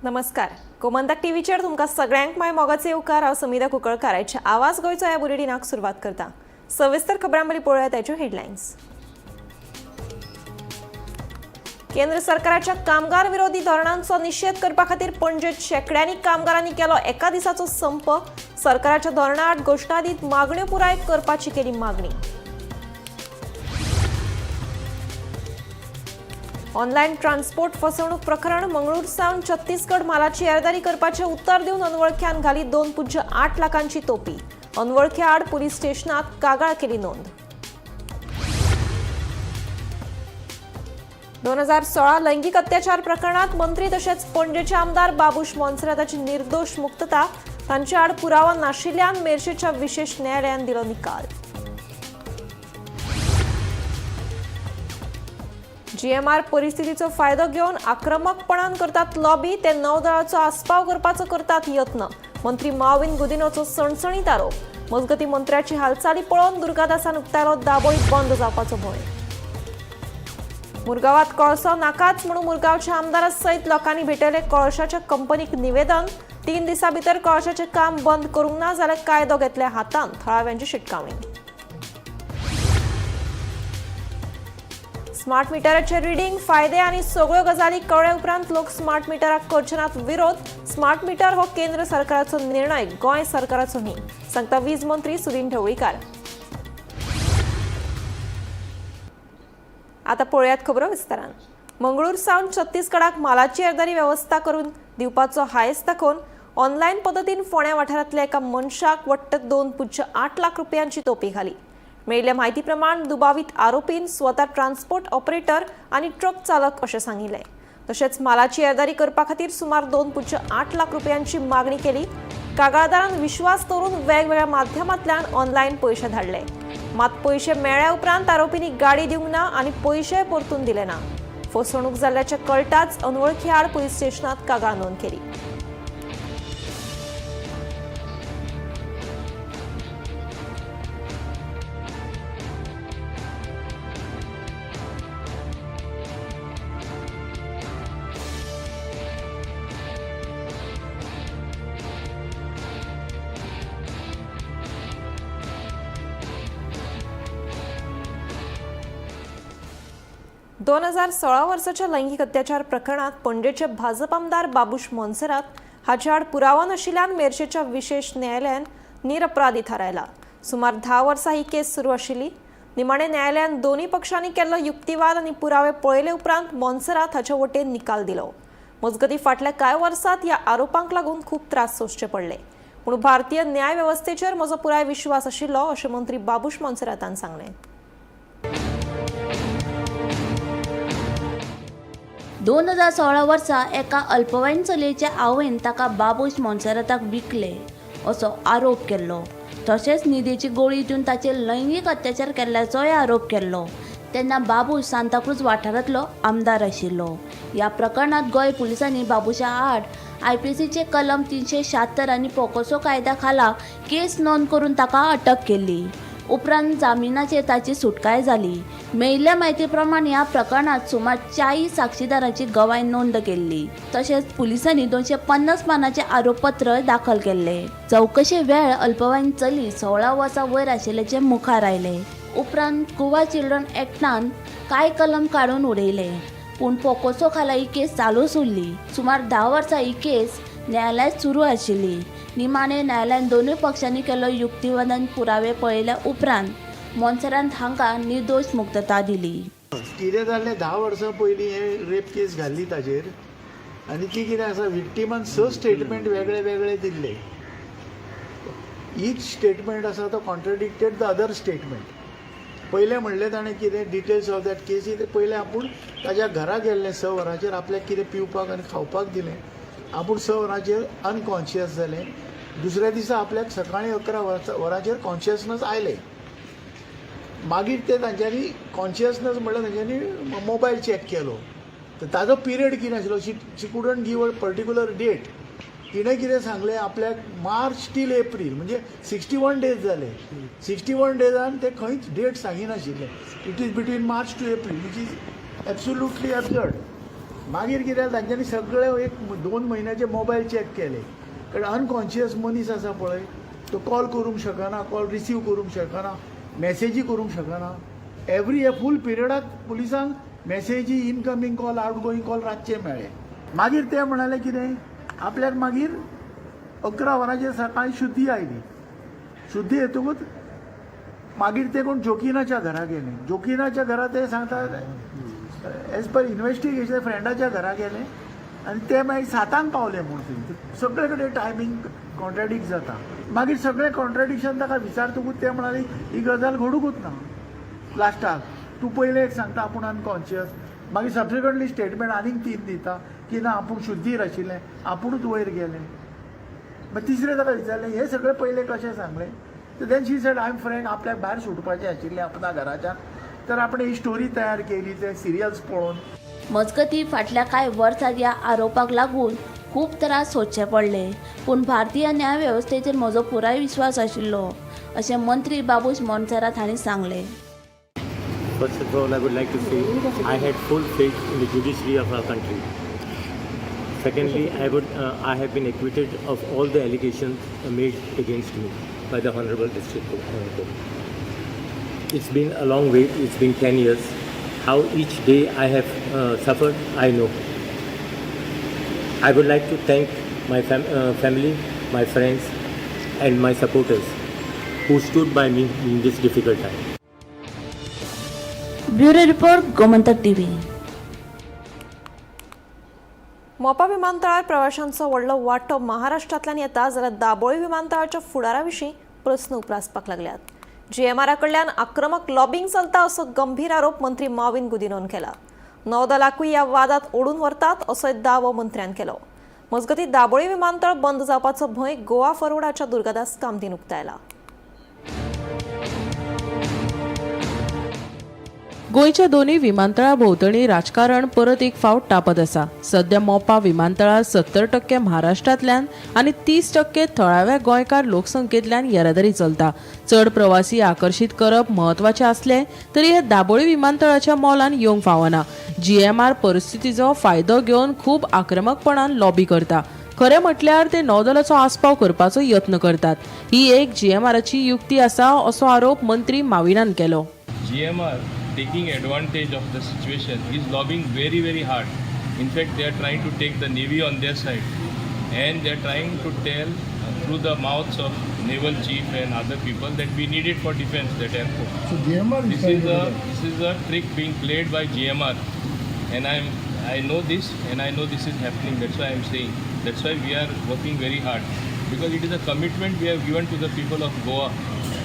नमस्कार. गोमंतक टीव्हीचेर तुमकां सगळ्यांक माय मोगाचे येवकार. हांव समिधा कुंकळकाराचे आवाज गोंयचो ह्या बुलेटिनाक सुरवात करता. सविस्तर खबरांवळी पळोवया ताच्यो हेडलायन्स. केंद्र सरकाराच्या कामगार विरोधी धोरणांचो निषेध करपा खातीर पणजेत शेकड्यांनी कामगारांनी केलो एका दिसाचो संप. सरकाराच्या धोरणा आड घोशणा दीत मागण्यो पुराय करपाची केली मागणी. ऑनलायन ट्रान्सपोर्ट फसवणूक प्रकरण. मंगळूर सावन छत्तीसगड मालाची येरादारी करपाचे उत्तर दिवन अनवळख्यान घाली 2.8 लाखांची तोपी. अनवळख्या आड पुलीस स्टेशनात कागाळ केली नोंद. 2016 लैंगिक अत्याचार प्रकरणात मंत्री तशेंच पणजेचे आमदार बाबूश मोन्सेराताची निर्दोष मुक्तता. तांच्या आड पुरावा नाशिल्ल्यान मेर्शेच्या विशेष न्यायालयान दिलो निकाल. जीएमआर परिस्थितीचो फायदो घेवन आक्रमकपणान करतात लॉबी. ते नौदळाचो आस्पाव करपाचो करतात यत्न. मंत्री माविन गुदिनोचो सणसणीत आरोप. मजगती मंत्र्याची हालचाली पळोवन दुर्गादासान उक्तायलो दाबोळी बंद जावपाचो भंय. मुरगांवात कळसो नाकाच म्हणून मुरगांवच्या आमदारा सयत लोकांनी भेटयले कळशाच्या कंपनीक निवेदन. 3 दिसां भितर कळशाचें काम बंद करूंक ना जाल्यार कायदो घेतल्या हातांत. थळाव्यांची शिटकावणी. स्मार्ट मिटराचे रिडींग फायदे आनी सगळ्यो गजाली कळ्ळे उपरांत लोक स्मार्ट मिटराक करचे नात विरोध. स्मार्ट मिटर हो केंद्र सरकाराचो निर्णय, गोंय सरकाराचो न्ही, सांगता वीज मंत्री सुदीन ढवळीकार. आता पळयात खबरो विस्तारान. मंगळूर सावन छत्तीसगडाक मालाची येरादारी वेवस्था करून दिवपाचो हायस दाखोवन ऑनलायन पद्दतीन फोंड्या वाठारांतल्या एका मनशाक वट्ट 2.8 लाख रुपयांची तोपी घाली. मेळिल्ल्या म्हायती प्रमाण दुबावीत आरोपीन स्वता ट्रान्सपोर्ट ऑपरेटर आनी ट्रक चालक अशें सांगिल्लें. तशेंच मालाची येरादारी करपा खातीर सुमार 2.8 लाख रुपयांची मागणी केली. कागाळदारान विश्वास दवरून वेगवेगळ्या माध्यमांतल्यान ऑनलायन पयशे धाडले. मात पयशे मेळ्ळ्या उपरांत आरोपींनी गाडी दिवंक ना आनी पयशे परतून दिले ना. फसवणूक जाल्ल्याचें कळटाच अनवळखी आड पुलीस स्टेशनात कागाळ नोंद केली. दोन 2016 वर्साच्या लैंगिक अत्याचार प्रकरणात पणजेचे भाजप आमदार बाबूश मोन्सेरात हाचे आड पुरावा नाशिल्ल्यान मेर्शेच्या विशेष न्यायालयान निरपराधी थारायला. सुमार 10 वर्सां ही केस सुरू आशिल्ली. निमाणे न्यायालयान दोन्ही पक्षांनी केल्लो युक्तिवाद आनी पुरावे पळयले उपरांत मोन्सेरात हाचे वटेन निकाल दिलो. मजगती फाटल्या कांय वर्सांत ह्या आरोपांक लागून खूब त्रास सोंसचे पडले. पूण भारतीय न्याय वेवस्थेचेर म्हजो पुराय विश्वास आशिल्लो अशें मंत्री बाबूश मोन्सेरातान सांगलें. 2016 वर्सा एका अल्पवयीन चलयेच्या आवयन ताका बाबूश मोन्सेराताक विकले असो आरोप केल्लो. तशेंच न्हिदेची गोळी दिवन ताचेर लैंगिक अत्याचार केल्ल्याचोय आरोप केल्लो. तेन्ना बाबूश सांताक्रूज वाठारांतलो आमदार आशिल्लो. ह्या प्रकरणात गोंय पुलिसांनी बाबूशा आड IPCचे कलम 376 आनी पोक्सो कायद्या खाला केस नोंद करून ताका अटक केली. उपरांत जामिनाचेर ताची सुटकाय जाली. मेळिल्ल्या म्हायती प्रमाण ह्या प्रकरणात सुमार 40 साक्षीदारांची गवाय नोंद केल्ली. तशेंच पुलिसांनी 250 पानांचे आरोपपत्र दाखल केल्ले. चवकशे वेळ अल्पवयीन चली 16 वर्सां वयर आशिल्ल्याचे मुखार आयले. उपरांत गोवा चिल्ड्रन एक्टान कांय कलम काडून उडयले. पूण पोक्सो खाला ही केस चालूच उरली. सुमार 10 वर्सां ही केस न्यायालयात सुरू आशिल्ली. निमाणे न्यायालयान दोनूय पक्षांनी केलो युक्तिवादान पुरावे पळयल्या उपरांत मोन्सेरात हांकां निर्दोष मुक्तता दिली. कितें जाल्लें 10 वर्सां पयलीं हे रेप केस घाल्ली ताचेर आनी ती कितें आसा विक्टिमान 6 स्टेटमेंट वेगळे वेगळे दिल्ले. ईच स्टेटमेंट आसा तो कॉन्ट्रडिक्टेड द अदर स्टेटमेंट. पयलें म्हणलें ताणें कितें डिटेल्स ऑफ दॅट केसी ते पयलें आपूण ताज्या घरा गेल्लें 6 वरांचेर आपल्याक कितें पिवपाक आनी खावपाक दिलें. आपूण 6 वरांचेर अनकॉन्शियस जालें. दुसऱ्या दिसा आपल्याक सकाळीं 11 वरांचेर कॉन्शियसनस आयलें. मागीर ते तांच्यांनी कॉन्शियसनस म्हणल्यार तांच्यांनी मोबायल चॅक केलो. तर ताजो पिरियड कितें आशिल्लो she couldn't give a particular date. तिणें कितें सांगलें आपल्याक मार्च टील एप्रील म्हणजे 61 डेज जाले. 61 डेजान ते खंयच डेट सांगिनाशिल्ले. It is between March to April which is absolutely absurd. मागीर कितें जालें तांच्यांनी सगळे एक 2 म्हयन्याचे मोबायल चॅक केले कारण अनकॉन्शियस मनीस आसा पळय तो कॉल करूंक शकना कॉल रिसीव करूंक शकना मॅसेजी करूंक शकना एवरी फूल पिरियडाक पुलिसांक मॅसेजी incoming call out going call रातचे मेळ्ळे मागीर ते म्हणाले कितें आपल्याक मागीर 11 वरांचेर सकाळीं शुद्धी आयली शुद्धी येतकूच मागीर ते कोण जोकिनाच्या घरा गेले जोकिनाच्या घरा ते सांगतात एज पर इन्व्हेस्टिगेशन फ्रेंडाच्या घरा गेले आनी ते मागीर 7 पावले म्हूण थंय सगळे कडेन टायमींग कॉन्ट्रेडिक्ट जाता मागीर सगळें कॉन्ट्रेडिक्शन ताका विचारतकूच ते म्हणाले ही गजाल घडूंकूच ना लास्टाक तूं पयलें एक सांगता आपूण अनकॉन्शियस मागीर सबसिक्वंटली स्टेटमेंट आनीक 3 दिता की ना आपूण शुद्धीर आशिल्लें आपुणूच वयर गेलें मागीर तिसरें ताका विचारलें हे सगळें पयलें कशें सांगलें then she said I am friend आपल्याक भायर सुटपाचें आशिल्लें आपणा घराच्यान तर आपण ही स्टोरी तयार केली ते सिरियल्स पळोवन मजगतीं फाटल्या कांय वर्सांत ह्या आरोपाक लागून खूब त्रास सोंसचे पडले पूण भारतीय न्याय वेवस्थेचेर म्हजो पुराय विश्वास आशिल्लो अशें मंत्री बाबूश मोन्सेरात हांणी सांगलें. First of all, I would like to say I had full faith in the judiciary of our country. Secondly, I have been acquitted of all the allegations made against me by the Honorable District Court. It's been a long wait. It's been 10 years. How each day I have suffered, I know. I would like to thank my family, my friends, and my supporters who stood by me in this difficult time. Bureau report Gomantak TV. मोपा विमानतळार प्रवाशांचो व्हडलो वांटो महाराष्ट्रांतल्यान येता जाल्यार दाबोळी विमानतळाच्या फुडारा-विशीं प्रस्न उपरासपाक लागल्यात. GMR कडल्यान आक्रमक लॉबिंग चलता असो गंभीर आरोप मंत्री माविन गुदिनोन केला. नौदलाकूय ह्या वादात ओडून व्हरतात असोय दावो मंत्र्यान केलो. मजगती दाबोळी विमानतळ बंद जावपाचो भंय गोवा फॉरवर्डाच्या दुर्गादास कामतीन उक्तायला. गोंयच्या दोन्ही विमानतळा भोंवतणी राजकारण परत एक फावट तापत आसा. सध्या मोपा विमानतळार 70% महाराष्ट्रांतल्यान आनी 30% थळाव्या गोंयकार लोकसंख्येंतल्यान येरादारी चलता. चड प्रवासी आकर्षित करप म्हत्वाचें आसलें तरी हे दाबोळी विमानतळाच्या मोलान येवंक फावना. GMR परिस्थितीचो फायदो घेवन खूब आक्रमकपणान लॉबी करता. खरें म्हटल्यार ते नौदलाचो आस्पाव करपाचो यत्न करतात. ही एक GMRची युक्ती आसा असो आरोप मंत्री माविनान केलो. GMR taking advantage of the situation is lobbying very hard. In fact, they are trying to take the Navy on their side and they are trying to tell through the mouths of naval chief and other people that we need it for defense, that airport. So GMR This is a trick being played by GMR and I know this and I know this is happening. That's why I am saying. That's why we are working very hard because it is a commitment we have given to the people of Goa.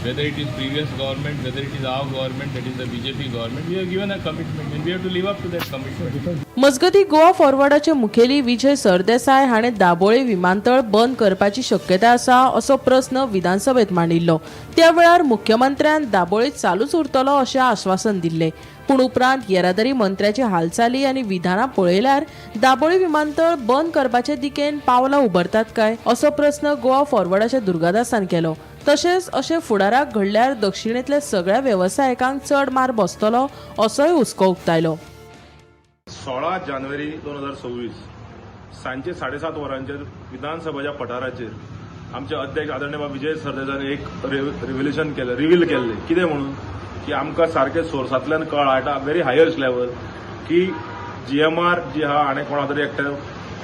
Whether it is previous government, whether it is our government, that is the BJP government, we have given a commitment and we have to live up to that commitment. मजगती गोवा फॉरवर्डाचे मुखेली विजय सरदेसाय हाणें दाबोळे विमानतळ बंद करपाची शक्यताय आसा असो प्रस्न विधानसभेत मांडिल्लो. त्या वेळार मुख्यमंत्र्यान दाबोळे चालूच उरतलो अशें आश्वासन दिल्लें. पूण उपरांत येरादारी मंत्र्याची हालचाली आनी विधानां पळयल्यार दाबोळे विमानतळ बंद करपाचे दिकेन पावलां उबारतात काय असो प्रस्न गोवा फॉरवर्डाच्या दुर्गादासान केलो. तशेंच अशें फुडाराक घडल्यार दक्षिणेंतल्या सगळ्या वेवसायिकांक चड मार बसतलो असोय हुस्को उक्तायलो. 16 जानेवारी 2026 सांजे 7:30 वरांचेर विधानसभेच्या पठाराचेर आमचे अध्यक्ष आदरणीय विजय सरदेसायान एक रिव्हील केल्लें कितें म्हणून की आमकां सारके सोर्सांतल्यान कळटा व्हेरी हायेस्ट लेवल की GMR जी आहा हाणें कोणा तरी एकट्या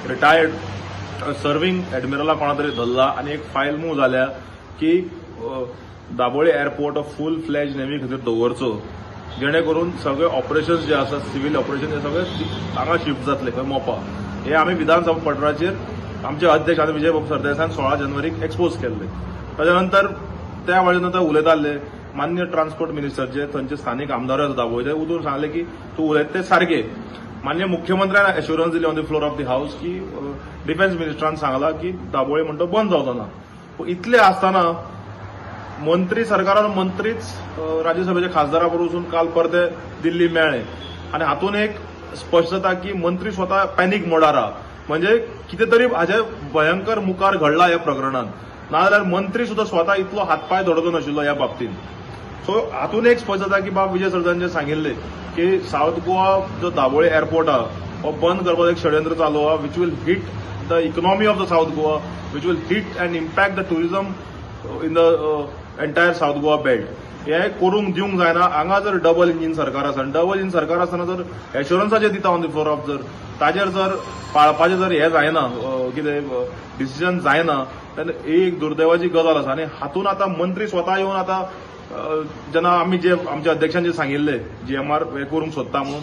रिटायर्ड सर्विंग एडमिरला कोणा तरी धरला आनी एक फायल मूव जाल्या की दाबोळे एअरपोर्ट फूल फ्लॅज नेव्ही खातीर दवरचो जेणे करून सगळे ऑपरेशन्स जे आसात सिव्हिल ऑपरेशन हे सगळे हांगा शिफ्ट जातले खंय मोपा. हे आमी विधानसभा पठाराचेर आमचे अध्यक्ष आनी विजय सरदेसायान 16 जानेवारीक एक्सपोज केल्ले. ताच्या नंतर त्या वेळे नंतर उलयताले मान्य ट्रान्सपोर्ट मिनिस्टर जे थंयचे स्थानीक आमदार आसा दाबोळे उठून सांगले की तूं उलयता ते सारखे. मान्य मुख्यमंत्र्यान एश्युरन्स दिली on the floor of the house की डिफेन्स मिनिस्टरान सांगला की दाबोळे म्हणतो बंद जावचो ना. इतले आसतना मंत्री सरकारान मंत्रीच राज्यसभेच्या खासदारा बरोबर काल परते दिल्ली मेळ्ळे आनी हातून एक स्पश्ट जाता की मंत्री स्वता पॅनिक मोडार आहा. म्हणजे कितें तरी हाजे भयंकर मुखार घडला ह्या प्रकरणात. नाजाल्यार मंत्री सुद्धा स्वता इतलो हातपाय धडको नाशिल्लो ह्या बाबतींत. सो हातून एक स्पश्ट जाता की बाब विजय सरदेसायान जे सांगिल्ले की सावथ गोवा जो दाबोळे एअरपोर्ट आहा हो बंद करपाचो एक षडयंत्र चालू आहा which will hit the economy of the south Goa, which will hit and impact the tourism in the entire south Goa belt. हे करूंक दिवंक जायना. हांगा जर डबल इंजीन सरकार आसा, डबल इंजीन सरकार आसतना जर एश्युरन्साचेर दिता ऑन द फ्लोर ऑफ जर ताजेर जर पाळपाचें जर हे जायना, कितें डिसिजन जायना, तेन्ना ही एक दुर्दैवाची गजाल आसा. आनी हातून आतां मंत्री स्वता येवन आतां जेन्ना आमी जे आमच्या अध्यक्षान जे सांगिल्ले GMR हे करूंक सोदता म्हणून,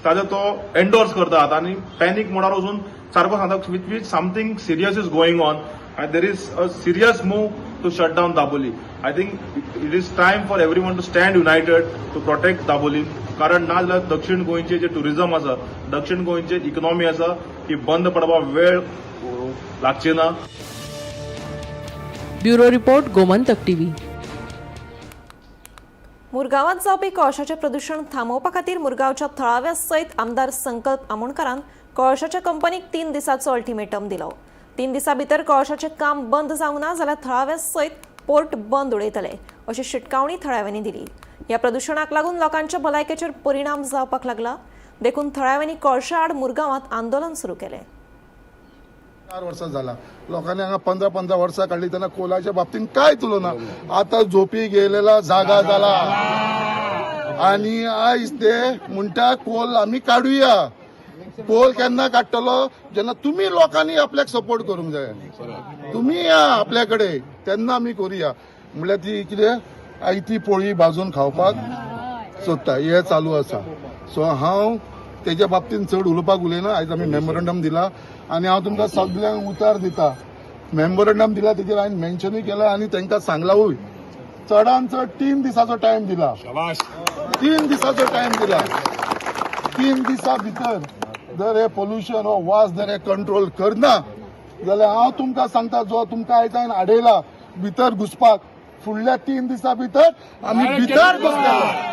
ताजे तो एन्डोर्स करता आनी पॅनीक मोडार वचून सारको सांगता which something serious is going on and there is a serious move to shut down Daboli. I think it is time for everyone to stand united to protect Daboli. कारण ना जाल्यार दक्षिण गोंयचे जे टुरिझम आसा, दक्षिण गोंयचे इकॉनॉमी आसा, ही बंद पडपाक वेळ लागची ना. Bureau report, Gomantak TV. मुरगांवात जावपी कळशाचें प्रदूषण थांबोवपा खातीर मुरगांवच्या थळाव्या सयत आमदार संकल्प आमोणकारान कळशाच्या कंपनीक 3 दिसांचो अल्टिमेटम दिलो. 3 दिसां भितर कळशाचें काम बंद जावंक ना जाल्यार थळाव्या सयत पोर्ट बंद उडयतले अशी शिटकावणी थळाव्यांनी दिली. ह्या प्रदूषणाक लागून लोकांच्या भलायकेचेर परिणाम जावपाक लागला. देखून थळाव्यांनी कळशा आड मुरगांवात आंदोलन सुरू केलें. 4 वर्सां जाला. लोकांनी हांगा 15 वर्सां काडली तेन्ना कोलाच्या बाबतींत काय तुलना. आतां झोपी गेलेला जागा जाला आनी आयज ते म्हणटा कोल आमी काडुया. पोल केन्ना काडटलो जेन्ना तुमी लोकांनी आपल्याक सपोर्ट करूंक जाय. तुमी या आपल्या कडेन तेन्ना आमी करुया. म्हणल्यार ती कितें आयती पोळी भाजून खावपाक सोदता हे चालू आसा. सो हांव तेच्या बाबतींत चड उलोवपाक उलयना. आयज आमी मेमोरंडम दिला आनी हांव तुमकां सगळ्यांक उतर दिता. मेमोरंडम दिला तेजेर हांवें मेन्शनूय केला आनी तांकां सांगलावूय. चडांत चड 3 दिसाचो टायम दिला. 3 दिसाचो टायम दिला. 3 दिसां भितर जर हे पोल्युशन हो वास जर हे कंट्रोल करना जाल्यार हांव तुमकां सांगता जो तुमकां आयज हांवें आडयला भितर घुसपाक फुडल्या 3 दिसां भितर आमी भितर घुसतले.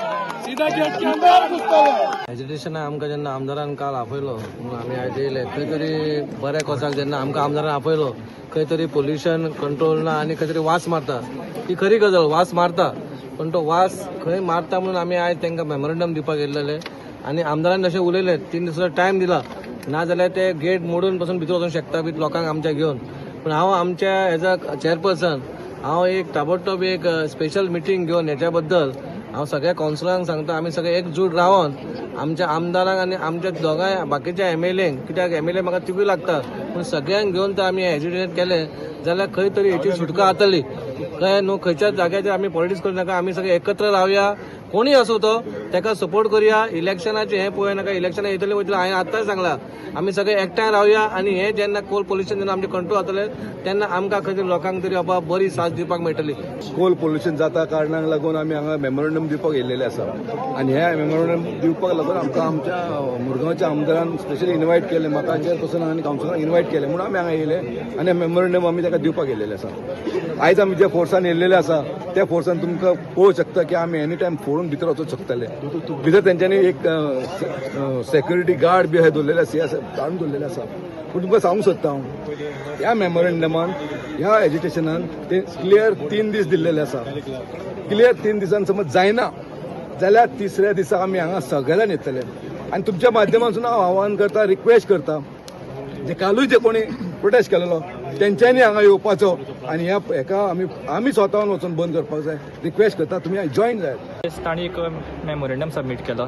एज्युटेशन आमकां जेन्ना आमदारान काल आपयलो म्हणून आमी आयज येयले. खंय तरी बऱ्या कोसाक जेन्ना आमकां आमदारान आपयलो खंय तरी पोल्युशन कंट्रोल ना आनी खंय तरी वास मारता. ही खरी गजाल, वास मारता. पण तो वास खंय मारता म्हणून आमी आयज तांकां मेमोरंडम दिवपाक येयल्ले आनी आमदारान जशें उलयले 3 दिसाचो टायम दिला. नाजाल्यार ते गेट मोडून पासून भितर वचूंक शकता लोकांक आमच्या घेवन. पण हांव आमच्या एज अ चेअरपर्सन हांव एक ताबडतोब एक स्पेशल मिटींग घेवन हेच्या बद्दल हांव सगळ्या कावन्सिलरांक सांगता आमी सगळे एकजूट रावन आमच्या आमदारांक आनी आमच्या दोगांय बाकीच्या MLAंक, कित्याक MLA म्हाका तिगूय लागता, पूण सगळ्यांक घेवन तर आमी एज्युटेट केले जाल्यार खंय तरी हेची सुटका जातली. कळ्ळें न्हू. खंयच्याच जाग्याचेर आमी पॉलिटिक्स करूं नाका. आमी सगळे एकत्र रावया. कोणी असो तो ताका सपोर्ट करुया. इलेक्शनाचे हे पळय नाका. इलेक्शनां येतले वयतले. हांवें आतांच सांगला आमी सगळे एकठांय रावया आनी हे जेन्ना कोल पोल्युशन जेन्ना आमचे कंट्रोल जातले तेन्ना आमकां खंय तरी लोकांक तरी बाबा बरी साथ दिवपाक मेळटली. कोल पोल्युशन जाता कारणाक लागून आमी हांगा मेमोरंडम दिवपाक येयल्लेले आसा आनी हे मेमोरंडम दिवपाक लागून आमकां आमच्या मुरगांवच्या आमदारान स्पेशली इन्वायट केले. म्हाका चेअरपर्सन आनी कावन्सिलरांक इन्वायट केले म्हणून आमी हांगा येयले आनी मेमोरंडम आमी ताका दिवपाक येयल्लेले आसा. आयज आमी ज्या फोर्सान येयल्लेले आसा त्या फोर्सान तुमकां पळोवंक शकता की आमी एनी टायम फोडून भितर वचूंक शकतले. भितर तेंच्यांनी एक सेक्युरिटी गार्ड बी अशें दवरलेले आसा, काडून दवरलेले आसा. पूण तुमकां सांगूंक सोदता हांव ह्या मेमोरंडमान ह्या एज्युटेशनान ते क्लियर 3 दीस दिल्लेले आसा. क्लियर 3 दिसान समज जायना जाल्यार 3ऱ्या दिसा आमी हांगा सगळ्यांनी येतले. आनी तुमच्या माध्यमांतसून हांव आव्हान करता, रिक्वेस्ट करता जे कालूय जे कोणी प्रोटेस्ट केलेलो तेंच्यांनी हांगा येवपाचो आनी हेका आमी स्वतावन वचून बंद करपाक जाय. रिक्वेस्ट करता तुमी जॉईन जाय. तांणी एक मेमोरंडम सबमीट केला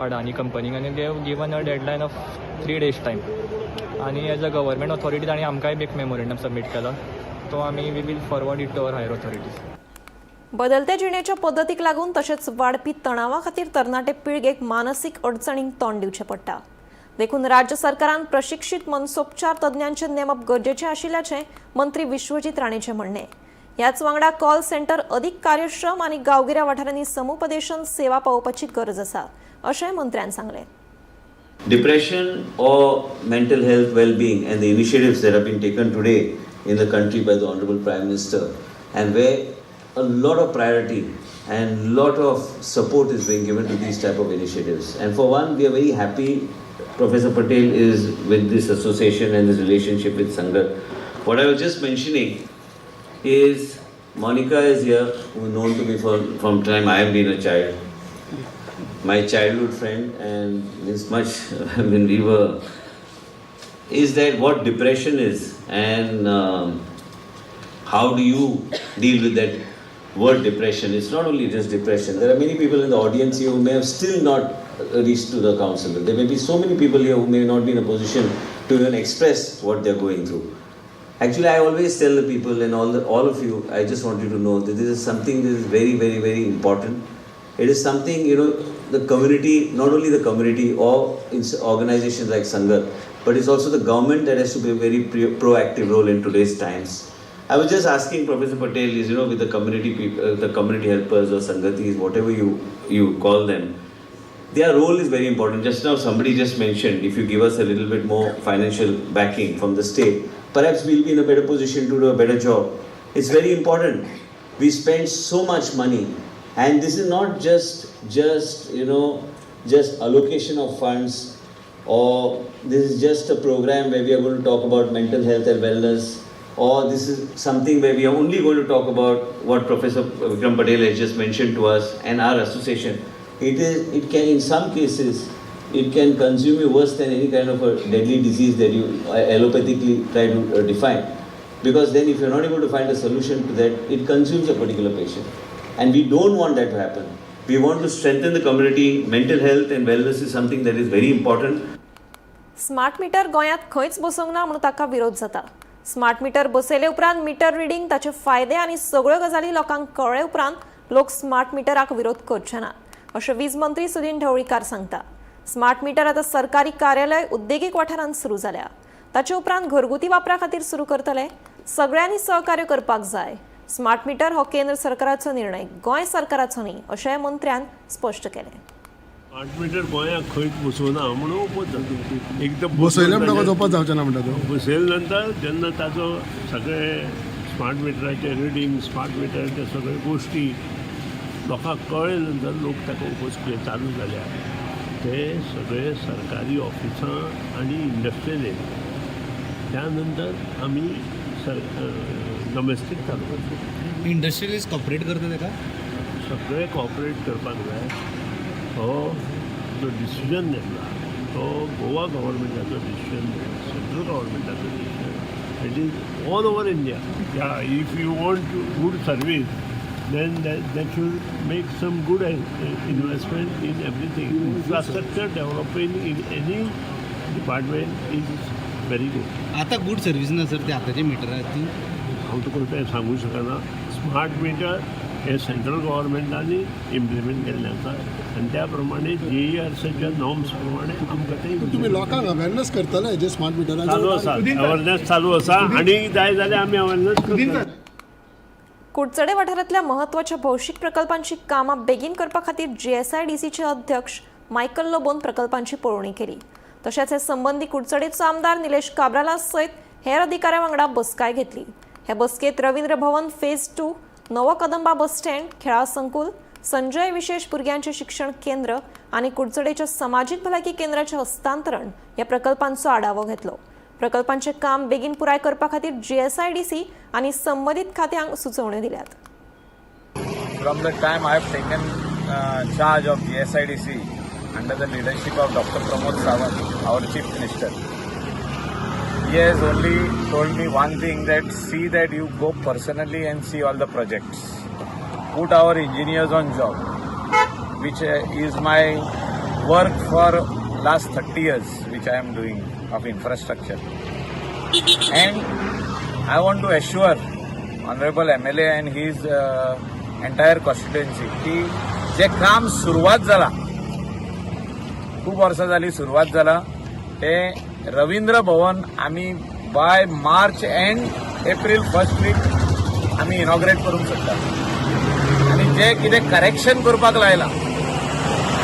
अडानी कंपनीक आनी they have given a deadline of 3 days time. आनी एज अ गव्हर्मेंट ऑथॉरिटी तांणी आमकांय एक मेमोरंडम सबमीट केला. तो आमी we will forward it to our higher authorities. बदलत्या जिणेच्या पद्दतीक लागून तशेंच वाडपी तणावा खातीर तरणाटे पिळगेक मानसीक अडचणींक तोंड दिवचें पडटा. देखून राज्य सरकारान प्रशिक्षीत मनसोपचार तज्ञांचे नेमप गरजेचें आशिल्ल्याचें मंत्री विश्वजीत राणेचें म्हणणें. ह्याच वांगडा कॉल सेंटर अदीक कार्यक्षम आनी गांवगिऱ्या वाठारांनी समुपदेशन सेवा पावोवपाची गरज आसा अशें मंत्र्यान सांगलें. Depression or mental health well-being and the initiatives that have been taken today in the country by the Honorable Prime Minister, and where a lot of priority and lot of support is being given to these type of initiatives. And for one, we are very happy Professor Patel is with this association and this relationship with Sangat. What I was just mentioning is Monica is here, who is known to me from time I have been a child. my childhood friend and means much when we were, is that what depression is and how do you deal with that word depression. It's not only just depression. There are many people in the audience here who may have still not reached to the counselor. There may be so many people here who may not be in a position to even express what they're going through. Actually, I always tell the people and all of you, I just want you to know that this is something that is very, very, very important. It is something, the community, not only the community or organizations like Sangat, but it's also the government that has to play a very proactive role in today's times. I was just asking Professor Patel, with the community people, the community helpers or Sangatis, whatever you call them, their role is very important. Just now somebody just mentioned, if you give us a little bit more financial backing from the state, perhaps we'll be in a better position to do a better job. It's very important. We spend so much money, and this is not just allocation of funds, or this is just a program where we are going to talk about mental health and wellness, or this is something where we are only going to talk about what Professor Vikram Patel has just mentioned to us and our association. It can, in some cases, it can consume you worse than any kind of a deadly disease that you allopathically try to define. Because then if you're not able to find a solution to that, it consumes a particular patient. And we don't want that to happen. We want to strengthen the community. Mental health and wellness is something that is very important. Smart meter गोंयांत खंयच बसोंक ना म्हणून ताका विरोध जाता. Smart meter बसयले उपरांत meter reading, ताचे फायदे आनी सगळ्यो गजाली लोकांक कळ्ळे उपरांत लोक स्मार्ट मिटराक विरोध करचे नात, अशें वीज मंत्री सुदीन ढवळीकार सांगता. स्मार्ट मीटर आतां सरकारी कार्यालय, उद्देगीक वाठारांत सुरू जाल्या. ताचे उपरांत घरगुती वापरा खातीर सुरू करतले. सगळ्यांनी सहकार्य करपाक जाय. स्मार्ट मीटर हो केंद्र सरकाराचो निर्णय, गोंय सरकाराचो न्ही, अशेंय मंत्र्यान स्पश्ट केलें. स्मार्ट मिटर गोंयांत खंयच बसोवना म्हणून ओपोज जाता. एकदम बसयले म्हणटा जोपास जावचें ना म्हणटा तो. बसयले नंतर जेन्ना ताचो सगळे स्मार्ट मिटराचे रिडींग, स्मार्ट मिटराचे सगळे गोश्टी लोकांक कळ्ळे नंतर लोक ताका ओपोज चालू जाल्या. ते सगळे सरकारी ऑफिसां आनी इंडस्ट्रियलीन, त्या नंतर आमी डोमेस्टीक चालू करता. इंडस्ट्रियलिस्ट कॉपरेट करता ताका सगळे कॉपरेट करपाक जाय. हो जो डिसिजन घेतला तो गोवा गव्हर्मेंटाचो डिसिजन, सेंट्रल गव्हर्मेंटाचो decision. It is all over India. If you want good service, then that should make some good investment in everything. Infrastructure developing in any department is very good. आता good service ना sir ते आतांचे metre आहेत ती. हांव तुका तें सांगूंक शकना. स्मार्ट मिटर हे सेंट्रल गव्हर्मेंटानी इम्प्लिमेंट केल्लें आसा आनी त्या प्रमाणे JERCच्या नॉर्म्स प्रमाणे आमकां ते तुम्ही लोकांक अवेरनेस करतले जे स्मार्ट मिटराचो चालू आसा. अवेरनेस चालू आसा आनी जाय जाल्यार आमी अवेरनेस करता. कुडचडे वाठारांतल्या महत्वाच्या भौशीक प्रकल्पांची कामां बेगीन करपा खातीर GSIDCचे अध्यक्ष मायकल लोबोन प्रकल्पांची पळोवणी केली. तशेंच हे संबंदी कुडचडेचो आमदार निलेश काब्राला सयत हेर अधिकाऱ्यां वांगडा बसकाय घेतली. हे बसकेत रवींद्र भवन फेज 2, नवो कदंबा बस स्टँड, खेळा संकुल, संजय विशेष भुरग्यांचे शिक्षण केंद्र आनी कुडचडेच्या सामाजीक भलायकी केंद्राचे हस्तांतरण ह्या प्रकल्पांचो आढावो घेतलो. प्रकल्पांचे काम बेगीन पुराय करपा खातीर GSIDC आनी संबंदीत खात्यांक सुचोवण्यो दिल्यात. From the time I have taken charge of GSIDC under the leadership of Dr. Pramod Sawant, our Chief Minister, he has only told me one thing, that see that you go personally and see all the projects. Put our engineers on job, which is my work for last 30 years, which I am doing of infrastructure. And I want to assure Honorable MLA and his entire constituency की जे काम सुरुवात जाला, खूप वर्सां जाली सुरुवात जाला, ते रवींद्र भवन आमी by March end April first week आमी इनॉग्रेट करूंक शकता. आनी जे कितें करेक्शन करपाक लायला,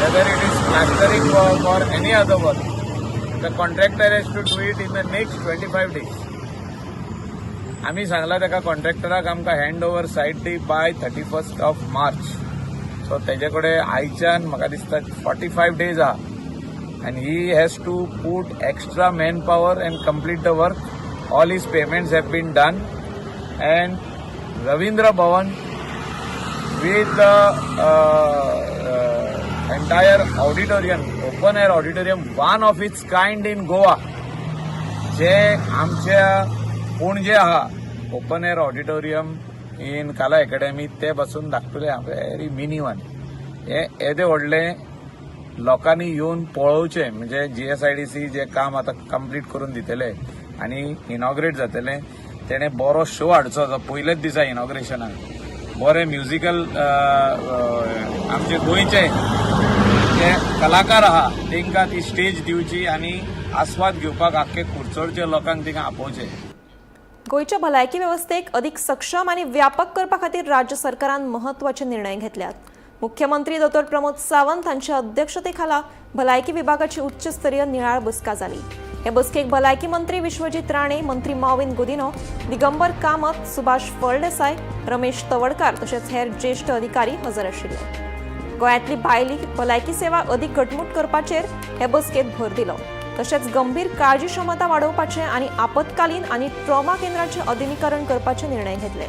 whether it is plastering work or any other work, the contractor has to do it in the next 25 days. आमी सांगला ताका कॉन्ट्रॅक्टराक आमकां हँड ओवर सायट दी by 31st of March. So तेजे कडेन आयच्यान म्हाका दिसता 45 days आहा. And he has to put extra manpower and complete the work. All his payments have been done. And Ravindra Bhavan with the entire auditorium, open air auditorium, one of its kind in Goa. जे आमच्या पणजे आहा open air auditorium in कला academy ते बसून दाखवले very mini one. हे येदे व्हडले लोकांनी येऊन पळोवचे म्हणजे GSIDC जे काम आता कंप्लीट करून दितले आणि इनॉग्रेट जातले तेणे बरो शो हाडचो जो पयलेच दिसा इनॉग्रेशनाक बरे म्युझिकल आमचे गोंयचे जे कलाकार आहा तांकां ती स्टेज दिवची आणि आस्वाद घेवपाक आख्खे कुडचडचे लोकांक तिका आपोवचे. गोयच्या भलायकी वेवस्थेक अधिक सक्षम आणि व्यापक करपा खातीर राज्य सरकारान महत्वाचे निर्णय घेतल्यात. मुख्यमंत्री डॉ. प्रमोद सावंत हांच्या अध्यक्षतेखाला भलायकी विभागाची उच्चस्तरीय नियाळ बसका जाली. हे बसकेक भलायकी मंत्री विश्वजीत राणे, मंत्री मॉविन गुदिनो, दिगंबर कामत, सुभाष फळदेसाय, रमेश तवडकार तशेंच हेर ज्येष्ठ अधिकारी हजर आशिल्ले. गोंयांतली भायली भलायकी सेवा अधिक घटमूट करपाचेर हे बसकेत भर दिलो. तशेंच गंभीर काळजी क्षमता वाडोवपाचे आनी आपतकालीन आनी ट्रॉमा केंद्रांचे आधुनिकीकरण करपाचे निर्णय घेतले.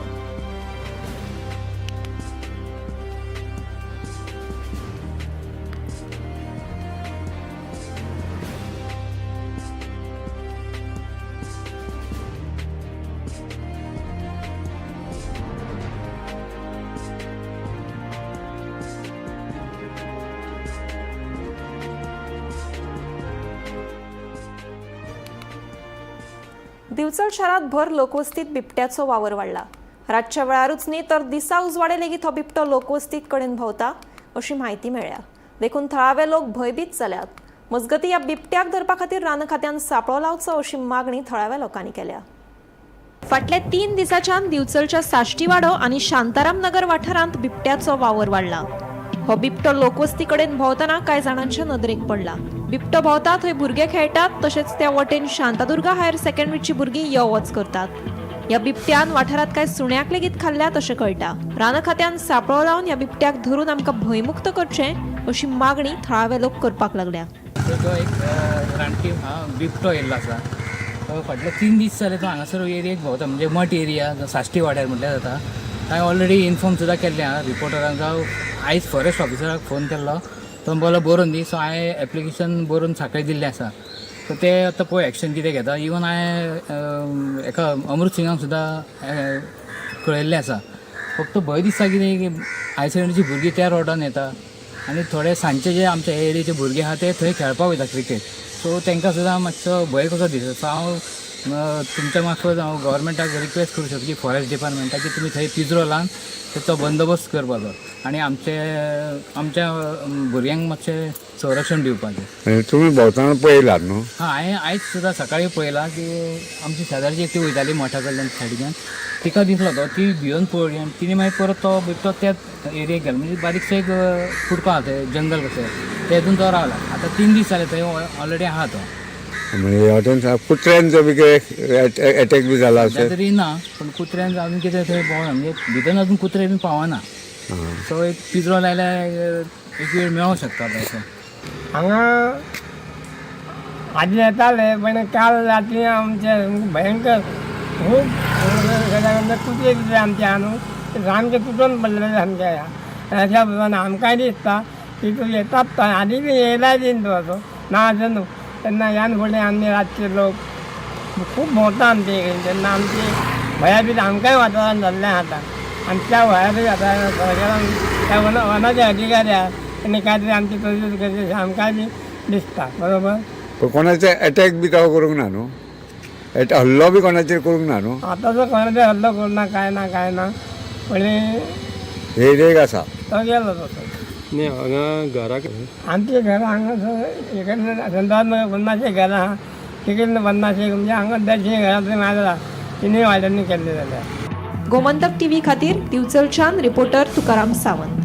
दिवचल शारात भर लोकवस्तीत बिबट्याचो वावर वाढला. रातच्या वेळारूच न्ही तर दिसा उजवाडे लेगीत हो बिबटो लोकवस्तीत कडेन भोंवता अशी माहिती मेळ्ळ्या. देखून थळावे लोक भयभीत जाल्यात. मजगती ह्या बिबट्याक धरपा खातीर रान खात्यान सांपळो लावचो अशी मागणी थळाव्या लोकांनी केल्या. फाटल्या 3 दिसांच्यान दिवचलच्या साश्टीवाडो आनी शांताराम नगर वाठारांत बिबट्याचो वावर वाढला. हो बिबटो लोकवस्ती कडेन भोंवतना कांय जाणांच्या नदरेक पडला. बिबटो भोंवता थंय भुरगे खेळटात तशेंच त्या वटेन शांतादुर्गा हायर सेकंडरीची भुरगीं यो वच करतात. ह्या बिबट्यान वाठारांत कांय सुण्याक लेगीत खाल्ल्यात अशें कळटा. रान खात्यान सांपळो लावन ह्या बिबट्याक धरून आमकां भयमुक्त करचें अशी मागणी थळावे लोक करपाक लागल्या. जो एक रानटी बिबटो येयल्लो आसा तो फाटले 3 दीस जाले तो हांगासर एरियेक भोंवता म्हणजे मठ एरिया साश्टी वाड्यार म्हटल्यार जाता. हांवें ऑलरेडी इन्फॉर्म सुद्दां केल्लें आहा रिपोर्टरांक. आयज फॉरेस्ट ऑफिसराक फोन केल्लो तो बोलो बरोवन दी. सो हांवें एप्लिकेशन बरोवन सांखळे दिल्लें आसा. सो ते आतां पळय एक्शन कितें घेता. इवन हांवें एका अमृत सिंगाक सुद्दां कळयल्लें आसा. फक्त भंय दिसता कितें की हायर सेकंडरीची भुरगीं त्या रोडान येता आनी थोडे सांजचे जे आमच्या एरियेचे भुरगे आहा ते थंय खेळपाक वयता क्रिकेट. सो तांकां सुद्दां मातसो भंय कसो दिसता. सो हांव तुमच्या मार्फत हांव गव्हर्मेंटाक रिक्वेस्ट करूं शकता की फॉरेस्ट डिपार्टमेंटाक की तुमी थंय पिंजरो लावन ताचो बंदोबस्त करपाचो आनी आमच्या भुरग्यांक मातशें संरक्षण दिवपाचें. तुम्ही भोंवतना पळयलात न्हू? हांवें आयज सुद्दां सकाळीं पळयलां की आमची शेजारची एकटी वयताली मठा कडल्यान सायडीच्यान तिका दिसलो तो ती भिवन पळयली आनी तिणी मागीर परत तो बिबटो त्याच एरियेक गेलो. म्हणजे बारीकसो एक फुडको आहा थंय जंगल कशें तेतून तो रावला. आतां 3 दीस जाले थंय ऑलरेडी आहा तो. म्हणजे कुत्र्यांचो बी अटॅक बी जाला तरी ना पण कुत्र्यांक अजून कितें थंय पावना. म्हणजे भितर अजून कुत्रे बी पावना. सो एक पिंजरो लायल्यार एक वेळ मेळोंक शकता तसो. हांगा आदले येताले पण काल राती आमचे भयंकर खूब कुत्रे कितें आमचे न्हू सामके तुटून पडलेले सामके. हेच्या बरोबर आमकांय दिसता की तूं येतात आदी बी येयलाय बीन तो असो ना असो न्हू. तेन्ना ह्यान फुडें आमी रातचे लोक खूब भोंवता आमचे तेन्ना आमची भयाबीत आमकांय वातावरण जाल्लें आतां. आनी त्या भयाबीत वातावरणान त्या वनाचे अधिकारी आहा आनी काय तरी आमची तरतूद करची आमकांय बी दिसता. बरोबर कोणाचे अटॅक बी तो करूंक ना न्हू? हल्लो बी कोणाचेर करूंक ना न्हू? आतां जो कोणाचेर हल्लो करूना काय ना पण एरियेक आसा तो गेलो तसो. घराक आमची घरां हांगा इकडे संतान 50 घरां आहा तिकडे 50 म्हणजे हांगा 150 घरां मारला. तिनूय वाड्यांनी केल्ले जाल्यार. गोमंतक टीव्ही खातीर दिवचलच्यान रिपोर्टर तुकाराम सावंत.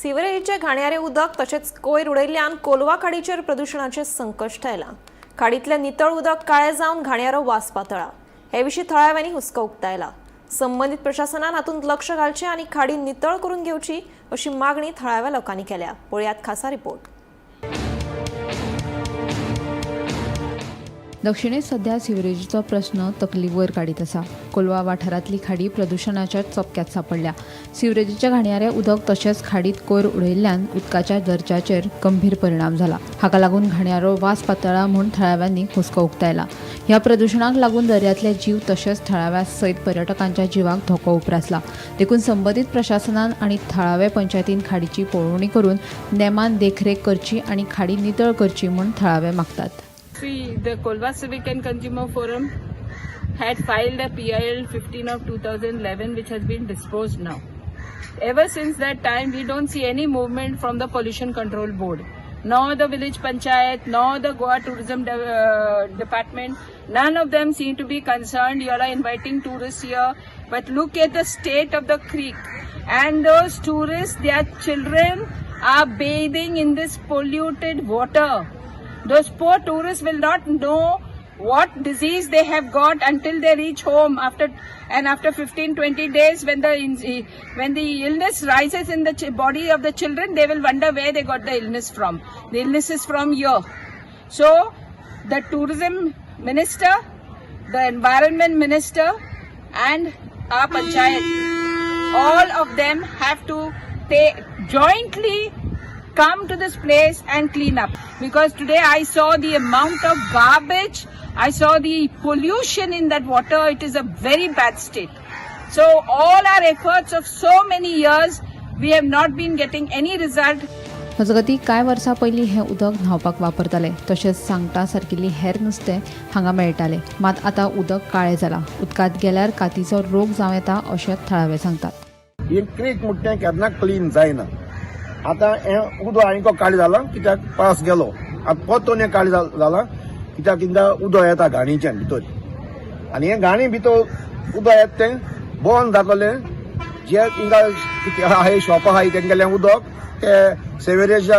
सिवरेजीचे घाणयारे उदक तशेंच कोयर उडयल्ल्यान कोलवा खाडीचेर प्रदुशणाचें संकट आयलां. खाडींतलें नितळ उदक काळें जावन घाणयारो वास पातळ्ळा. हे विशीं थळाव्यांनी हुस्को उक्तायला. संबंधीत प्रशासनान हातूंत लक्ष घालचें आनी खाडी नितळ करून घेवची अशी मागणी थळाव्या लोकांनी केल्या. पळयात खासा रिपोर्ट. दक्षिणेत सध्या सिवरेजीचो प्रश्न तकली वयर काडीत आसा. कोलवा वाठारांतली खाडी प्रदुशणाच्या चपक्यात सापडल्या. सिवरेजीच्या घाणयारे उदक तशेंच खाडीत कोयर उडयल्ल्यान उदकाच्या दर्जाचेर गंभीर परिणाम जाला. हाका लागून घाणयारो वास पातळ्ळा म्हूण थळाव्यांनी हुस्को उक्तायला. ह्या प्रदुशणाक लागून दर्यांतले जीव तशेंच थळाव्या सयत पर्यटकांच्या जिवाक धोको उप्रासला. देखून संबंदीत प्रशासनान आनी थळावे पंचायतीन खाडीची पळोवणी करून नेमान देखरेख करची आनी खाडी नितळ करची म्हूण थळावे मागतात. The Kolva Civic and Consumer Forum had filed a PIL 15 of 2011 which has been disposed now. Ever since that time we don't see any movement from the Pollution Control Board, nor the village panchayat, nor the Goa Tourism Department. None of them seem to be concerned. You are inviting tourists here, but look at the state of the creek, and those tourists, their children are bathing in this polluted water. Those poor tourists will not know what disease they have got until they reach home after 15-20 days when the illness rises in the body of the children, they will wonder where they got the illness from. The illness is from here. So the tourism minister, the environment minister and our panchayat, all of them have to jointly come to this place and clean up, because today I saw the amount of garbage, I saw the pollution in that water. It is a very bad state. So all our efforts of so many years, we have not been getting any result. मजगती कांय वर्सां पयलीं हें उदक न्हांवपाक वापरताले, तशेंच सांगटा सारकिल्ली हेर नुस्तें हांगा मेळटालें. मात आतां उदक काळें जालां. उदकांत गेल्यार कातीचो रोग जावं येता अशें थळावे सांगतात. ही क्रीक म्हणटा केन्ना क्लीन जायना. आतां हें उदक आनीक काळी जाला कित्याक पावस गेलो. आतां परतून हें काळी जाला कित्याक हिंगा उदक येता घाणीच्यान भितर, आनी हें घाणी भितर उदक येता तें बंद जातलें. जे हिंगा हाय शॉप आहाय तेंगेलें उदक ते सेवेरेजा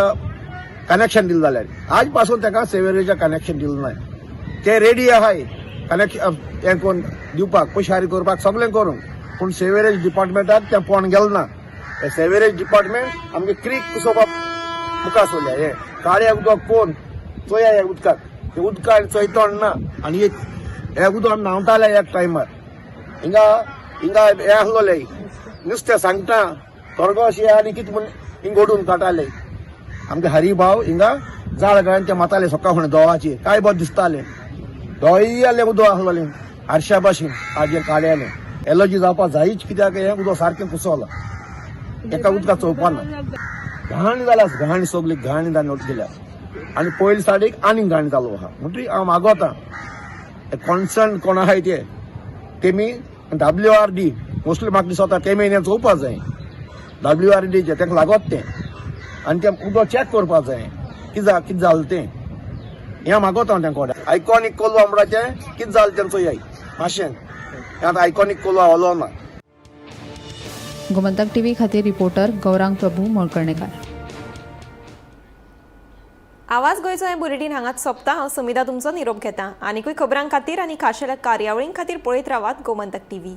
कनेक्शन दिलें जाल्यार आज पासून ताका सेवेरेजा कनेक्शन दिलें नाय. ते रेडी आहाय कनेक्शन हें कोण दिवपाक पयशारी करपाक सगळें करूंक, पूण सेवेरेज डिपार्टमेंटाक तें पोवन गेलें ना. सेवेरेज डिपार्टमेंट आमगे क्रीक कुसोवपाक मुखार सोडल्या. हे काळें उदक कोण चोया हे उदकाक, ते उदकाक चोयतोण ना. आनी हे उदक आमी न्हांवताले एक टायमार. हिंगा हे आसलोले नुस्तें सांगता torgoशी आनी कितें म्हूण हिंग ओडून काडटाले. आमगे हरिभाव हिंगा जाळ घालून ते माताले सकाळ फुडें दोवाचेर काय बरें दिसतालें. दोय जालें उदक आसलोलें हारशा भाशेन. आज काळेलें एलर्जी जावपाक जायच कित्याक हें उदक सारकें कुसोलां. एका उदकाक चोवपाना. घाण जाल्यार घाण सगळी घाण जावन गेल्या. आनी पयले सायडीक आनीक घाण जालो आहा. म्हणटरी हांव मागोता कॉन्सर्न कोण आहाय तेमी WRD मोस्टली म्हाका दिसता तेमी हें चोवपाक जाय. WRDचे ताका लागत तें आनी तें उदक चॅक करपाक जाय कितें जालें तें. हें मागोता हांव तेंका आयकॉनीक कोलवा म्हणटाचें कितें जालें तें चोयाय मातशें. आतां आयकॉनीक कोलवा हलो ना. गोमंतक टीव्ही खातीर रिपोर्टर गौरांग प्रभू मोळकर्णेकार. आवाज गोंयचो हें बुलेटीन हांगाच सोंपता. हांव सुमिता तुमचो निरोप घेतां. आनीकूय खबरां खातीर आनी खाशेल्या कार्यावळीं खातीर पळयत रावात गोमंतक टीव्ही.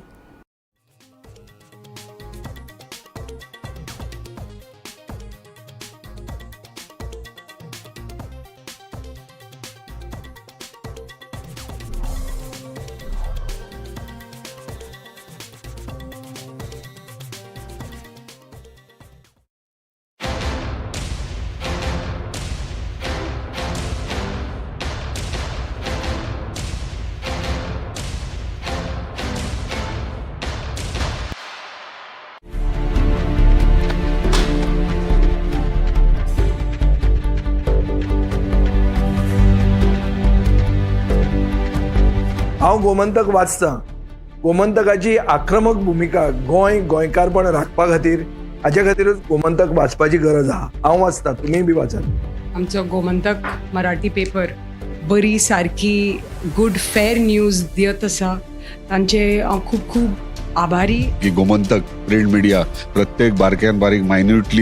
हांव गोमंतक वाचतां. गोमंतकाची आक्रमक भुमिका गोंयकारपण राखपा खातीर हाचे खातीरूच गोमंतक वाचपाची गरज आहा. हांव वाचतां, तुमीय बी वाचात. आमचो गोमंतक मराठी पेपर बरी सारकी गुड फेर न्यूज दियत आसा. तांचे हांव खूब खूब आभारी. गोमंतक प्रिंट मिडिया प्रत्येक बारक्यान बारीक मायन्युटली